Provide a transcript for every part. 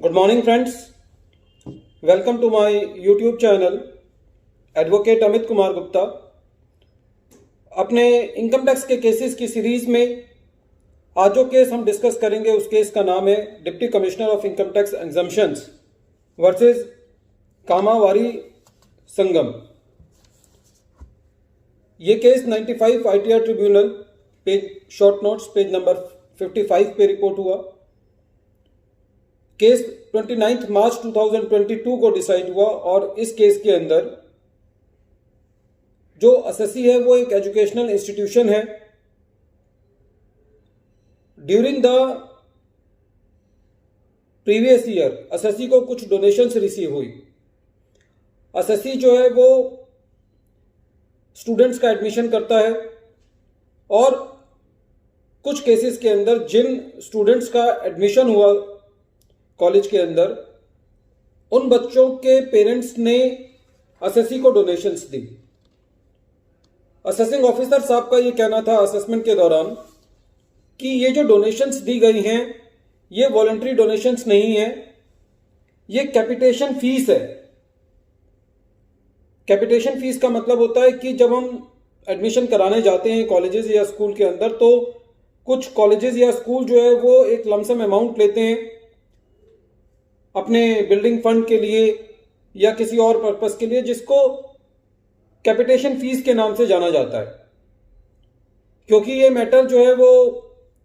Good morning friends, welcome to my YouTube channel advocate Amit Kumar Gupta. अपने income tax के cases की series में आज जो केस हम डिस्कस करेंगे उस केस का नाम है deputy commissioner of income tax exemptions versus Kamavari Sangam. ये case 95 ITR tribunal page short notes page number 55 पे रिपोर्ट हुआ। केस 29 मार्च 2022 को डिसाइड हुआ और इस केस के अंदर जो एसएससी है वो एक एजुकेशनल इंस्टीट्यूशन है। During the previous year SSC को कुछ डोनेशंस रिसीव हुई। एसएससी जो है वो स्टूडेंट्स का एडमिशन करता है और कुछ केसेस के अंदर जिन स्टूडेंट्स का एडमिशन हुआ कॉलेज के अंदर, उन बच्चों के पेरेंट्स ने एसएससी को डोनेशंस दी। असेसिंग ऑफिसर साहब का ये कहना था असेसमेंट के दौरान कि ये जो डोनेशंस दी गई हैं ये वॉलंटरी डोनेशंस नहीं है, ये कैपिटेशन फीस है। कैपिटेशन फीस का मतलब होता है कि जब हम एडमिशन कराने जाते हैं कॉलेजेस या स्कूल के अंदर, तो कुछ कॉलेजेस या स्कूल जो है वो एक लमसम अमाउंट लेते हैं अपने बिल्डिंग फंड के लिए या किसी और पर्पस के लिए, जिसको कैपिटेशन फीस के नाम से जाना जाता है। क्योंकि ये मैटर जो है वो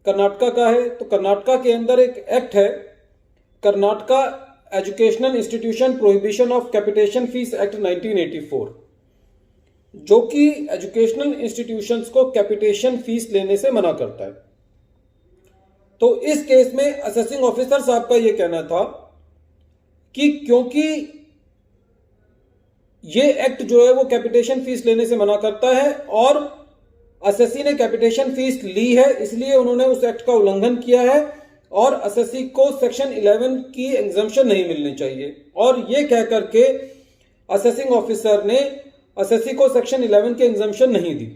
कर्नाटका का है, तो कर्नाटका के अंदर एक एक्ट है, Karnataka educational institution prohibition of capitation fees act 1984, जो कि एजुकेशनल इंस्टीट्यूशंस को कैपिटेशन फीस लेने से मना करता है। तो इस केस में असेसिंग ऑफिसर साहब का यह कहना था कि क्योंकि ये एक्ट जो है वो कैपिटेशन फीस लेने से मना करता है और एसएससी ने कैपिटेशन फीस ली है, इसलिए उन्होंने उस एक्ट का उल्लंघन किया है और एसएससी को सेक्शन 11 की एग्जम्पशन नहीं मिलनी चाहिए। और ये कह करके असेसिंग ऑफिसर ने एसएससी को सेक्शन 11 की एग्जम्पशन नहीं दी।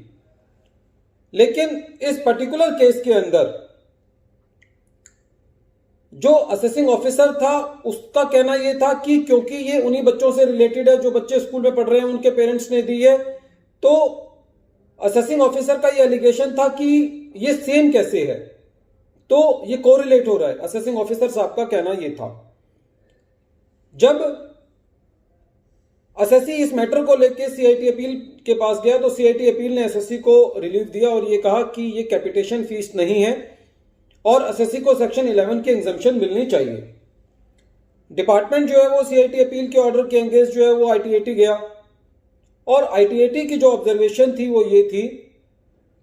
लेकिन इस पर्टिकुलर केस के अंदर जो असेसिंग ऑफिसर था उसका कहना यह था कि क्योंकि ये उन्हीं बच्चों से रिलेटेड है जो बच्चे स्कूल में पढ़ रहे हैं, उनके पेरेंट्स ने दी है, तो असेसिंग ऑफिसर का ये एलिगेशन था कि ये सेम कैसे है, तो ये कोरिलेट हो रहा है। असेसिंग ऑफिसर साहब का कहना यह था। जब एसएससी इस मैटर को लेकर सीआईटी अपील के पास गया तो सीआईटी अपील ने एसएससी को रिलीफ दिया और ये कहा कि ये कैपिटेशन फीस नहीं है और एसएससी को सेक्शन 11 की एग्जम्पशन मिलनी चाहिए। डिपार्टमेंट जो है वो सीआईटी अपील के ऑर्डर के अगेंस्ट जो है वो आईटीएटी गया और आईटीएटी की जो ऑब्जर्वेशन थी वो ये थी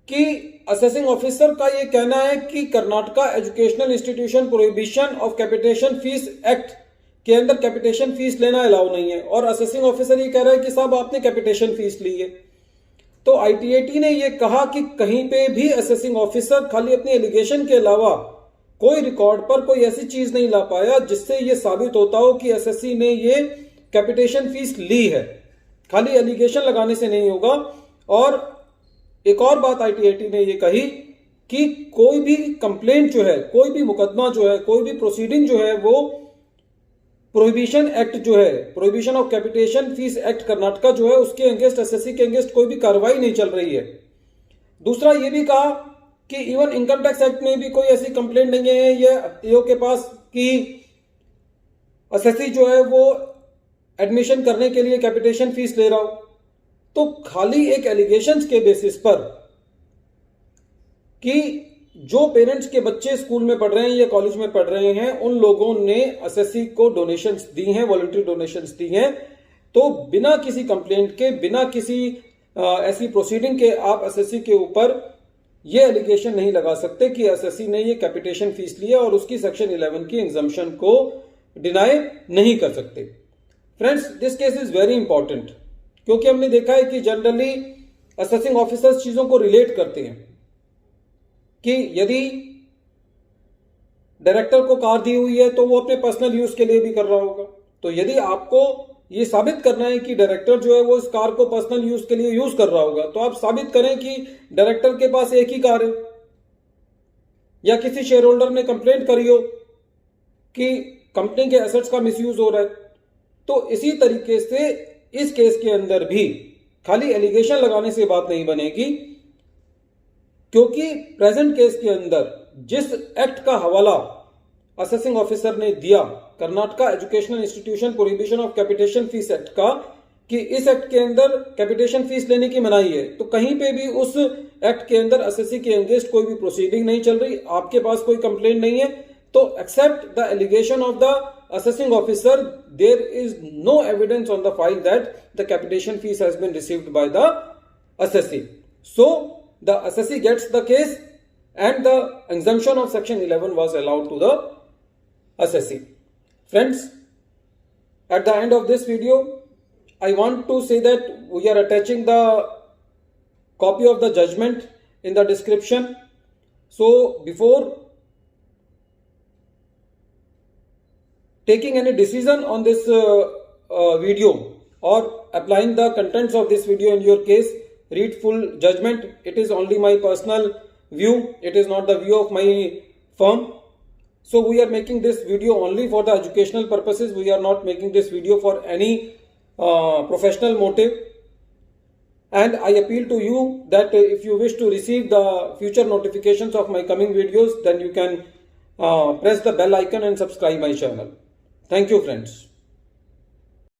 कि असेसिंग ऑफिसर का ये कहना है कि Karnataka educational institution prohibition of capitation fees act के अंदर कैपिटेशन फीस लेना अलाउ नहीं है और असेसिंग ऑफिसर ये कह रहा है कि साहब आपने कैपिटेशन फीस ली है। तो आईटीएटी ने यह कहा कि कहीं पे भी असेसिंग ऑफिसर खाली अपनी एलिगेशन के अलावा कोई रिकॉर्ड पर कोई ऐसी चीज नहीं ला पाया जिससे यह साबित होता हो कि एसएससी ने ये कैपिटेशन फीस ली है। खाली एलिगेशन लगाने से नहीं होगा। और एक और बात आईटीएटी ने यह कही कि कोई भी कंप्लेंट जो है, कोई भी मुकदमा जो है, कोई भी प्रोसीडिंग जो है वो प्रोहिबिशन एक्ट जो है, prohibition of capitation fees act Karnataka जो है उसके अगेंस्ट, एसएससी के अगेंस्ट कोई भी कार्रवाई नहीं चल रही है। दूसरा ये भी कहा कि इवन इनकम टैक्स एक्ट में भी कोई ऐसी कंप्लेंट नहीं है ये ईओ के पास कि एसएससी जो है वो एडमिशन करने के लिए कैपिटेशन फीस ले रहा हो। तो खाली एक एलिगेशंस के बेसिस पर कि जो पेरेंट्स के बच्चे स्कूल में पढ़ रहे हैं या कॉलेज में पढ़ रहे हैं उन लोगों ने एसएससी को डोनेशंस दी हैं, वॉलंटरी डोनेशंस दी हैं, तो बिना किसी कंप्लेंट के, बिना किसी ऐसी प्रोसीडिंग के आप एसएससी के ऊपर ये एलिगेशन नहीं लगा सकते कि एसएससी ने ये कैपिटेशन फीस ली है और उसकी सेक्शन 11 की एग्जम्पशन को डिनाई नहीं कर सकते। Friends, this case is very important क्योंकि हमने देखा है कि जनरली असेसिंग ऑफिसर्स चीजों को रिलेट करते हैं कि यदि डायरेक्टर को कार दी हुई है तो वो अपने पर्सनल यूज के लिए भी कर रहा होगा। तो यदि आपको ये साबित करना है कि डायरेक्टर जो है वो इस कार को पर्सनल यूज के लिए यूज कर रहा होगा, तो आप साबित करें कि डायरेक्टर के पास एक ही कार है या किसी शेयर होल्डर ने कंप्लेंट करी हो कि कंपनी के एसेट्स का मिसयूज हो रहा है। तो इसी तरीके से इस केस के अंदर भी खाली एलिगेशन लगाने से बात नहीं बनेगी, क्योंकि प्रेजेंट केस के अंदर जिस एक्ट का हवाला असेसिंग ऑफिसर ने दिया, Karnataka educational institution prohibition of capitation fees act का, कि इस एक्ट के अंदर कैपिटेशन फीस लेने की मनाही है, तो कहीं पे भी उस एक्ट के अंदर एसएससी के अगेंस्ट कोई भी प्रोसीडिंग नहीं चल रही, आपके पास कोई कंप्लेंट नहीं है, तो accept the allegation of the assessing officer, there is no evidence on the file that the capitation fees has been received by the assessee. So the assessee gets the case and the exemption of section 11 was allowed to the assessee. Friends, at the end of this video, I want to say that we are attaching the copy of the judgment in the description. So before taking any decision on this video or applying the contents of this video in your case, read full judgment. It is only my personal view, it is not the view of my firm. So we are making this video only for the educational purposes. We are not making this video for any professional motive. And I appeal to you that if you wish to receive the future notifications of my coming videos, then you can press the bell icon and subscribe my channel. Thank you, friends.